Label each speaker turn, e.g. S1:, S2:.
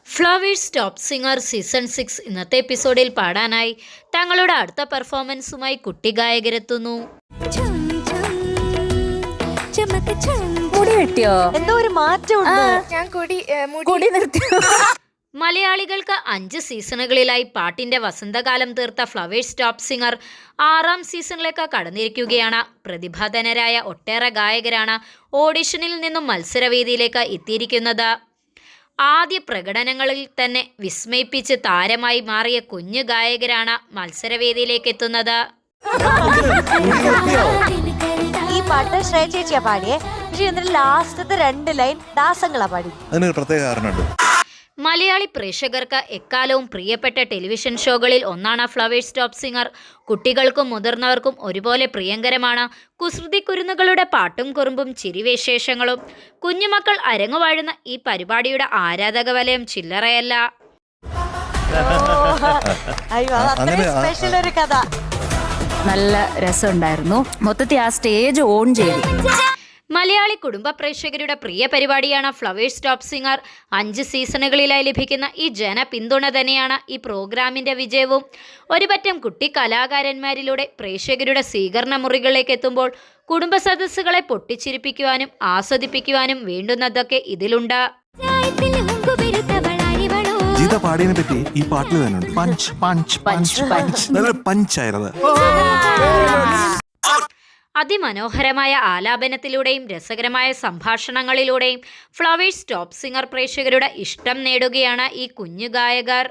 S1: Flowers top singer season 6 ഇന്നത്തെ എപ്പിസോഡിൽ പാടാനായി തങ്ങളുടെ അടുത്ത പെർഫോമൻസുമായി കുട്ടി ഗായകരെത്തുന്നു.
S2: മുടി വെട്ടിയോ?
S3: എന്തോ ഒരു മാറ്റമുണ്ട്.
S4: ഞാൻ
S2: മുടി നിർത്തിയോ?
S1: മലയാളികൾക്ക് 5 സീസണുകളിലായി പാട്ടിന്റെ വസന്തകാലം തീർത്ത ഫ്ലവേഴ്സ് ടോപ്പ് സിംഗർ 6ാം സീസണിലേക്ക് കടന്നിരിക്കുകയാണ്. പ്രതിഭാധനരായ ഒട്ടേറെ ഗായകരാണ് ഓഡിഷനിൽ നിന്നും മത്സരവേദിയിലേക്ക് എത്തിയിരിക്കുന്നത്. ആദ്യ പ്രകടനങ്ങളിൽ തന്നെ വിസ്മയിപ്പിച്ച് താരമായി മാറിയ കുഞ്ഞു ഗായകരാണ് മത്സരവേദിയിലേക്ക് എത്തുന്നത്.
S3: ഈ പാട്ട് ശ്രേയ ചേച്ചിയാ പാടിയേ. പക്ഷെ ഇതിന്റെ ലാസ്റ്റത്തെ 2 ലൈൻ ദാസങ്ങളാ പാടി.
S5: അതിന് പ്രത്യേക കാരണമുണ്ട്.
S1: മലയാളി പ്രേക്ഷകർക്ക് എക്കാലവും പ്രിയപ്പെട്ട ടെലിവിഷൻ ഷോകളിൽ ഒന്നാണ് ഫ്ലവേഴ്സ് ടോപ്പ് സിംഗർ. കുട്ടികൾക്കും മുതിർന്നവർക്കും ഒരുപോലെ പ്രിയങ്കരമാണ് കുസൃതി കുരുന്നുകളുടെ പാട്ടും കുറുമ്പും ചിരിവിശേഷങ്ങളും. കുഞ്ഞുമക്കൾ അരങ്ങുവാഴുന്ന ഈ പരിപാടിയുടെ ആരാധക വലയം ചില്ലറയല്ല.
S3: സ്പെഷ്യൽ ഒരു കഥ.
S2: നല്ല രസമുണ്ടായിരുന്നു. മൊത്തത്തിൽ ആ സ്റ്റേജ് ഓൺ ചെയ്തു.
S1: മലയാളി കുടുംബ പ്രേക്ഷകരുടെ പ്രിയ പരിപാടിയാണ് ഫ്ലവേഴ്സ് ടോപ്പ് സിംഗർ. 5 സീസണുകളിലായി ലഭിക്കുന്ന ഈ ജനപിന്തുണ തന്നെയാണ് ഈ പ്രോഗ്രാമിൻ്റെ വിജയവും. ഒരുപറ്റം കുട്ടി കലാകാരന്മാരിലൂടെ പ്രേക്ഷകരുടെ സ്വീകരണ മുറികളിലേക്ക് എത്തുമ്പോൾ കുടുംബ സദസ്സുകളെ പൊട്ടിച്ചിരിപ്പിക്കുവാനും ആസ്വദിപ്പിക്കുവാനും വേണ്ടുന്നതൊക്കെ ഇതിലുണ്ട്.
S5: ഗീത പാടിയതിനെ പറ്റി ഈ പാട്ടിൽ തന്നെ ഉണ്ട്. പഞ്ച് പഞ്ച് പഞ്ച് പഞ്ച് നല്ല പഞ്ചായിരുന്നു.
S1: അതിമനോഹരമായ ആലാപനത്തിലൂടെയും രസകരമായ സംഭാഷണങ്ങളിലൂടെയും ഫ്ലവേഴ്സ് ടോപ്പ് സിംഗർ പ്രേക്ഷകരുടെ ഇഷ്ടം നേടുകയാണ് ഈ കുഞ്ഞു ഗായകർ.